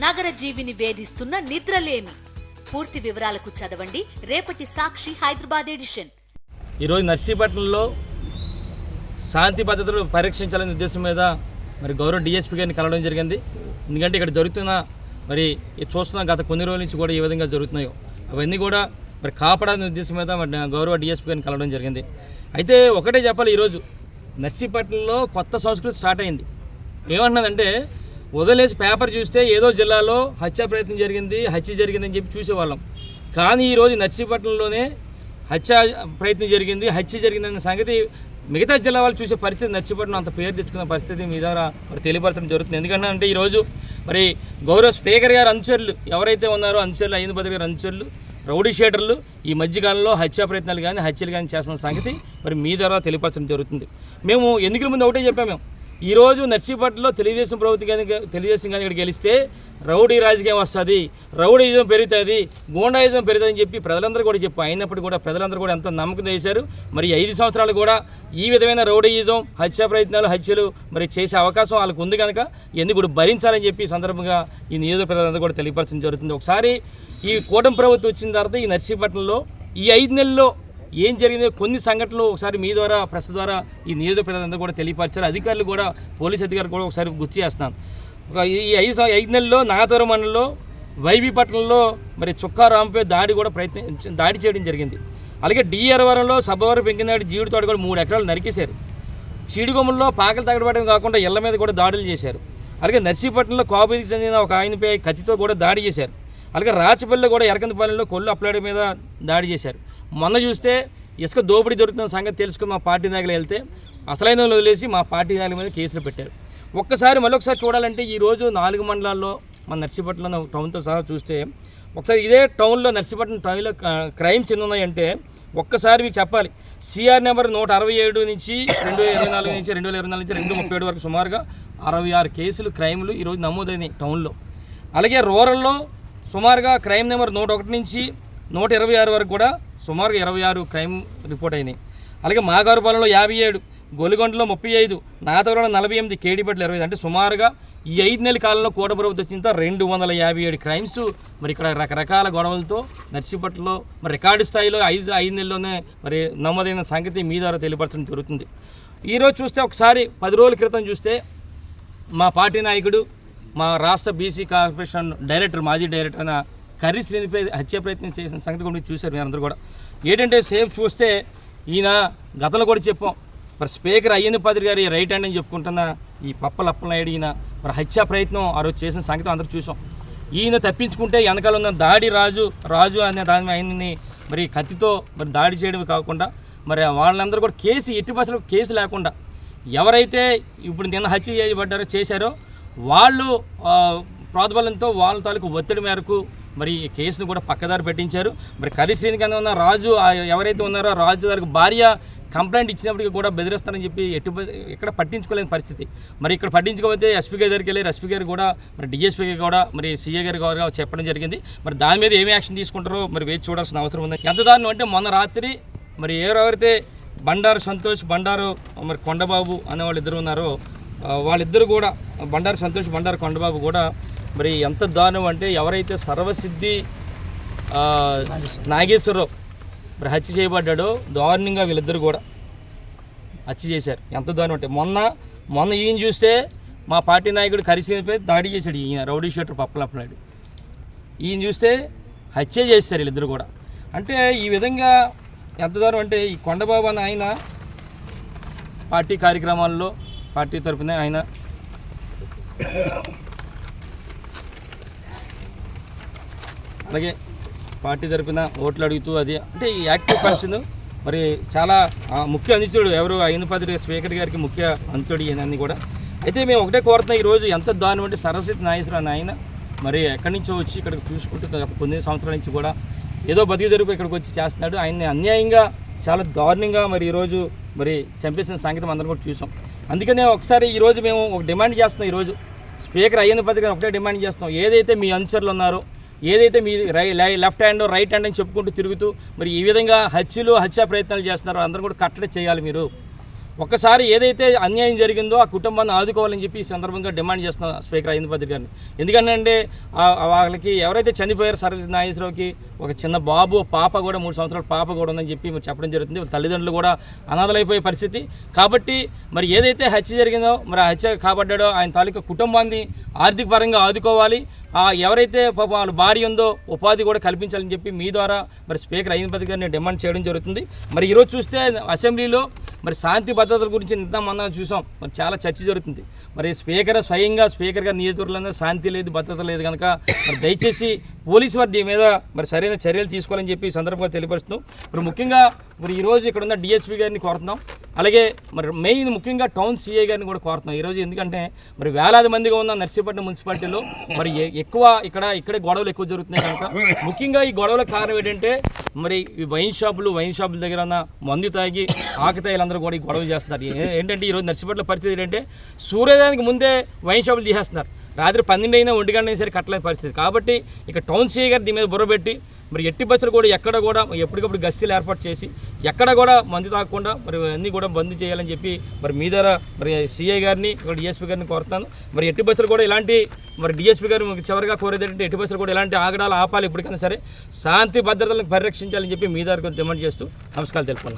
నగర జీవిని వేధిస్తున్న నిద్రలేమి. పూర్తి వివరాలకు చదవండి రేపటి సాక్షి హైదరాబాద్ ఎడిషన్. ఈరోజు నర్సీపట్నంలో శాంతి భద్రతలు పరీక్షించాలనే ఉద్దేశం మీద మరి గౌరవ డిఎస్పీ గారిని కలవడం జరిగింది. ఎందుకంటే ఇక్కడ జరుగుతున్న మరి చూస్తున్న గత కొన్ని రోజుల నుంచి కూడా ఏ విధంగా జరుగుతున్నాయో అవన్నీ కూడా మరి కాపాడాలనే ఉద్దేశం మీద మరి గౌరవ డిఎస్పీ గారిని కలవడం జరిగింది. అయితే ఒకటే చెప్పాలి, ఈరోజు నర్సీపట్నంలో కొత్త సంస్కృతి స్టార్ట్ అయింది. ఏమంటున్నదంటే వదిలేసి పేపర్ చూస్తే ఏదో జిల్లాలో హత్యా ప్రయత్నం జరిగింది, హత్య జరిగిందని చెప్పి చూసేవాళ్ళం. కానీ ఈరోజు నర్సీపట్నంలోనే హత్య జరిగిందనే సంగతి మిగతా జిల్లా వాళ్ళు చూసే పరిస్థితి, నర్సీపట్నం అంత పేరు తెచ్చుకున్న పరిస్థితి మీ ద్వారా మరి తెలియపరచడం జరుగుతుంది. ఎందుకంటే ఈరోజు మరి గౌరవ స్పీకర్ గారు అనుచరులు ఎవరైతే ఉన్నారో అయ్యన్న పాత్రుడు గారు అనుచరులు, రౌడీ షీటర్లు ఈ మధ్యకాలంలో హత్యా ప్రయత్నాలు కానీ హత్యలు కానీ చేస్తున్న సంగతి మరి మీ ద్వారా తెలియపరచడం జరుగుతుంది. మేము ఎన్నికల ముందు ఒకటే చెప్పాము, ఈరోజు నర్సీపట్నంలో తెలుగుదేశం కానీ ఇక్కడ గెలిస్తే రౌడీ రాజకీయం వస్తుంది, రౌడీజం పెరుగుతుంది, గూండాయిజం పెరుగుతుందని చెప్పి ప్రజలందరూ కూడా అయినప్పటికీ కూడా ప్రజలందరూ కూడా ఎంతో నమ్మకం చేశారు. మరి 5 సంవత్సరాలు కూడా ఈ విధమైన రౌడీయిజం హత్యా ప్రయత్నాలు హత్యలు మరి చేసే అవకాశం వాళ్ళకు ఉంది కనుక ఎందుకు కూడా భరించాలని చెప్పి ఈ సందర్భంగా ఈ నియోజక ప్రజలందరూ కూడా తెలియపరచడం జరుగుతుంది. ఒకసారి ఈ కూటమి ప్రభుత్వం వచ్చిన తర్వాత ఈ నర్సీపట్నంలో ఈ 5 నెలల్లో ఏం జరిగిందో కొన్ని సంఘటనలు ఒకసారి మీ ద్వారా ప్రెస్ ద్వారా ఈ నియోజక ప్రజలందరూ కూడా తెలియపరిచారు. అధికారులు కూడా పోలీస్ అధికారులు కూడా ఒకసారి గుర్తు చేస్తున్నాను. ఈ 5 నెలల్లో నాగతవరం మండలంలో వైబీపట్నంలో మరి చుక్కారాంపై దాడి చేయడం జరిగింది. అలాగే డిఆర్వరంలో సభవరం పెంకినాడు జీవిడి తోట కూడా 3 ఎకరాలు నరికేశారు. చీడిగొమ్మల్లో పాకలు తగలబడడం కాకుండా ఇళ్ల మీద కూడా దాడులు చేశారు. అలాగే నర్సీపట్నంలో కాపుకి చెందిన ఒక ఆయనపై కత్తితో కూడా దాడి చేశారు. అలాగే రాచపల్లిలో కూడా ఎరకందపాలెంలో కొల్లు అప్లాడి మీద దాడి చేశారు. మొన్న చూస్తే ఇసుక దోపిడీ దొరుకుతున్న సంగతి తెలుసుకుని మా పార్టీ నాయకులు వెళ్తే అసలైన వదిలేసి మా పార్టీ నాయకుల మీద కేసులు పెట్టారు. మళ్ళొకసారి చూడాలంటే ఈరోజు 4 మండలాల్లో మన నర్సీపట్నంలో టౌన్తో సహా చూస్తే ఒకసారి ఇదే టౌన్లో నర్సీపట్నం టౌన్లో క్రైమ్స్ ఎన్ని ఉన్నాయంటే ఒక్కసారి మీకు చెప్పాలి. సిఆర్ నెంబర్ 167 నుంచి 2024 నుంచి 2037 వరకు సుమారుగా 66 కేసులు క్రైమ్లు ఈరోజు నమోదైనాయి టౌన్లో. అలాగే రూరల్లో సుమారుగా క్రైమ్ నెంబర్ 101 నుంచి 126 వరకు కూడా సుమారుగా 26 క్రైమ్ రిపోర్ట్ అయినాయి. అలాగే మాగారుపాలెంలో 57, గొలిగొండలో 35, నాగతవరంలో 48, కేడిపేటలో 25. అంటే సుమారుగా ఈ 5 నెలల కాలంలో కూటమి ప్రభుత్వం వచ్చిన 257 క్రైమ్స్ మరి ఇక్కడ రకరకాల గొడవలతో నర్సీపట్నంలో మరి రికార్డు స్థాయిలో 5 నెలల్లోనే మరి నమోదైన సంగతి మీ ద్వారా తెలియపరచడం జరుగుతుంది. ఈరోజు చూస్తే ఒకసారి 10 రోజుల క్రితం చూస్తే మా పార్టీ నాయకుడు మా రాష్ట్ర బీసీ కార్పొరేషన్ మాజీ డైరెక్టర్ అయిన కర్రీ శ్రీనిపై హత్య ప్రయత్నం చేసిన సంగతి కూడా చూశారు మీరందరూ కూడా. ఏంటంటే సేఫ్ చూస్తే ఈయన గతంలో కూడా చెప్పాం, మరి స్పీకర్ అయ్యన్న పాత్రుడు గారి రైట్ హ్యాండ్ అని చెప్పుకుంటున్న ఈ అప్పలనాయుడు ఈయన మరి హత్యా ప్రయత్నం ఆ రోజు చేసిన సంగతి అందరూ చూసాం. ఈయన తప్పించుకుంటే వెనకాల ఉన్న దాడి రాజు అనే దాని ఆయన్ని మరి కత్తితో మరి దాడి చేయడమే కాకుండా మరి వాళ్ళందరూ కూడా ఎట్టి బస్సులో కేసు లేకుండా ఎవరైతే ఇప్పుడు నిన్న హత్య చేశారో వాళ్ళు ప్రోద్బలంతో వాళ్ళ తాలూకు ఒత్తిడి మేరకు మరి కేసును కూడా పక్కదారి పెట్టించారు. మరి కర్రీ శ్రీని కింద ఉన్న రాజు ఎవరైతే ఉన్నారో రాజు గారికి భార్య కంప్లైంట్ ఇచ్చినప్పటికీ కూడా బెదిరిస్తారని చెప్పి ఎక్కడ పట్టించుకోలేని పరిస్థితి. మరి ఇక్కడ పట్టించుకోకపోతే ఎస్పీ గారి దగ్గరికి వెళ్ళి ఎస్పీ గారు కూడా మరి డిఎస్పీ కూడా మరి సీఏ గారు కూడా చెప్పడం జరిగింది. మరి దాని మీద ఏమి యాక్షన్ తీసుకుంటారో మరి వేచి చూడాల్సిన అవసరం ఉంది. ఎంత దారుణం అంటే మొన్న రాత్రి మరి ఎవరైతే బండారు సంతోష్ బండారు మరి కొండబాబు అనే వాళ్ళు ఇద్దరు ఉన్నారో వాళ్ళిద్దరు కూడా బండారు సంతోష్ బండారు కొండబాబు కూడా మరి ఎంత దారుణం అంటే ఎవరైతే సర్వసిద్ధి నాగేశ్వరరావు మరి హత్య చేయబడ్డాడో దారుణంగా వీళ్ళిద్దరు కూడా హత్య చేశారు. ఎంత దారుణం అంటే మొన్న ఈయన చూస్తే మా పార్టీ నాయకుడు కరిసీపై దాడి చేశాడు ఈయన రౌడీ షీటర్ పప్పలప్పనాయుడు. ఈయన చూస్తే హత్య చేశారు వీళ్ళిద్దరు కూడా. అంటే ఈ విధంగా ఎంత దారుణం అంటే ఈ కొండబాబు అని ఆయన పార్టీ కార్యక్రమాల్లో పార్టీ తరఫున ఆయన అలాగే పార్టీ తరఫున ఓట్లు అడుగుతూ అది అంటే ఈ యాక్టివ్ పర్సన్ మరి చాలా ముఖ్య అనుచరుడు ఎవరు అయ్యన్న పాత్రుడు స్పీకర్ గారికి ముఖ్య అనుచరుడు ఈయనన్నీ కూడా. అయితే మేము ఒకటే కోరుతున్నాం, ఈరోజు ఎంత దారుణం అంటే సర్వశక్తి నాగేశ్వరరావు ఆయన మరి ఎక్కడి నుంచో వచ్చి ఇక్కడికి చూసుకుంటూ కొన్ని సంవత్సరాల నుంచి కూడా ఏదో బతికి తెరుపు ఇక్కడికి వచ్చి చేస్తున్నాడు. ఆయన్ని అన్యాయంగా చాలా దారుణంగా మరి ఈరోజు మరి చంపేసిన సంగతి అందరం కూడా చూసాం. అందుకనే ఒకసారి ఈరోజు మేము ఒక డిమాండ్ చేస్తున్నాం. ఈరోజు స్పీకర్ అయ్యన్న పాత్రుడు ఒకటే డిమాండ్ చేస్తున్నాం, ఏదైతే మీ అనుచరులు ఉన్నారో ఏదైతే మీ లెఫ్ట్ హ్యాండ్ రైట్ హ్యాండ్ అని చెప్పుకుంటూ తిరుగుతూ మరి ఈ విధంగా హత్యా ప్రయత్నాలు చేస్తున్నారో అందరూ కూడా కట్టడి చేయాలి. మీరు ఒక్కసారి ఏదైతే అన్యాయం జరిగిందో ఆ కుటుంబాన్ని ఆదుకోవాలని చెప్పి ఈ సందర్భంగా డిమాండ్ చేస్తున్న స్పీకర్ అయ్యంద్రపాత్రి గారిని. ఎందుకంటే వాళ్ళకి ఎవరైతే చనిపోయారో సర్వీస్ నాగేశ్వరరావుకి ఒక చిన్న బాబు పాప కూడా 3 సంవత్సరాల పాప కూడా ఉందని చెప్పి మరి చెప్పడం జరుగుతుంది. తల్లిదండ్రులు కూడా అనాథలైపోయే పరిస్థితి. కాబట్టి మరి ఏదైతే హత్య జరిగిందో మరి ఆ హత్య కాబడ్డాడో ఆయన తాలూకా కుటుంబాన్ని ఆర్థిక పరంగా ఆదుకోవాలి. ఎవరైతే పాప వాళ్ళ భార్య ఉందో ఉపాధి కూడా కల్పించాలని చెప్పి మీ ద్వారా మరి స్పీకర్ అయ్యంద్రపాత్రి గారిని డిమాండ్ చేయడం జరుగుతుంది. మరి ఈరోజు చూస్తే అసెంబ్లీలో మరి శాంతి భద్రతల గురించి ఇంత మనం చూసాం. మరి చాలా చర్చ జరుగుతుంది. మరి స్వయంగా స్పీకర్ గారి నియోజకవర్గంలో శాంతి లేదు, భద్రత లేదు కనుక మరి దయచేసి పోలీసు వారు దీని మీద మరి సరైన చర్యలు తీసుకోవాలని చెప్పి ఈ సందర్భంగా తెలియపరుస్తున్నాం. మరి ముఖ్యంగా మరి ఈరోజు ఇక్కడ ఉన్న డిఎస్పీ గారిని కోరుతున్నాం. అలాగే మరి మెయిన్ ముఖ్యంగా టౌన్ సిఐ గారిని కూడా కోరుతున్నాం ఈరోజు. ఎందుకంటే మరి వేలాది మందిగా ఉన్న నర్సీపట్నం మున్సిపాలిటీలో మరి ఎక్కువ ఇక్కడే గొడవలు ఎక్కువ జరుగుతున్నాయి కనుక ముఖ్యంగా ఈ గొడవలకు కారణం ఏంటంటే మరి ఈ వైన్ షాపుల దగ్గర ఉన్న మందు తాగి ఆకతాయిలందరూ కూడా ఈ గొడవలు చేస్తున్నారు. ఏంటంటే ఈరోజు నర్సీపట్నం పరిస్థితి ఏంటంటే సూర్యోదయానికి ముందే వైన్ షాపులు తీసేస్తున్నారు. రాత్రి 12 అయినా 1 గంట అయినా సరే కట్టలేని పరిస్థితి. కాబట్టి ఇక టౌన్ సిఐ గారు దీని మీద బుర్రబెట్టి మరి ఎట్టి బస్సులు కూడా ఎక్కడ కూడా ఎప్పటికప్పుడు గస్తీలు ఏర్పాటు చేసి ఎక్కడ కూడా మందు తాగకుండా మరి అన్నీ కూడా బంద్ చేయాలని చెప్పి మరి మీ ద్వారా మరి సిఐ గారిని డిఎస్పీ గారిని కోరుతాను. మరి ఎట్టి బస్సులు కూడా ఇలాంటి మరి డిఎస్పీ గారు చివరిగా కోరేది ఏంటంటే ఎట్టి బస్సులు కూడా ఇలాంటి ఆగడాలు ఆపాలి. ఇప్పటికైనా సరే శాంతి భద్రతలను పరిరక్షించాలని చెప్పి మీ ద్వారా డిమాండ్ చేస్తూ నమస్కారాలు తెలుపుకున్నాను.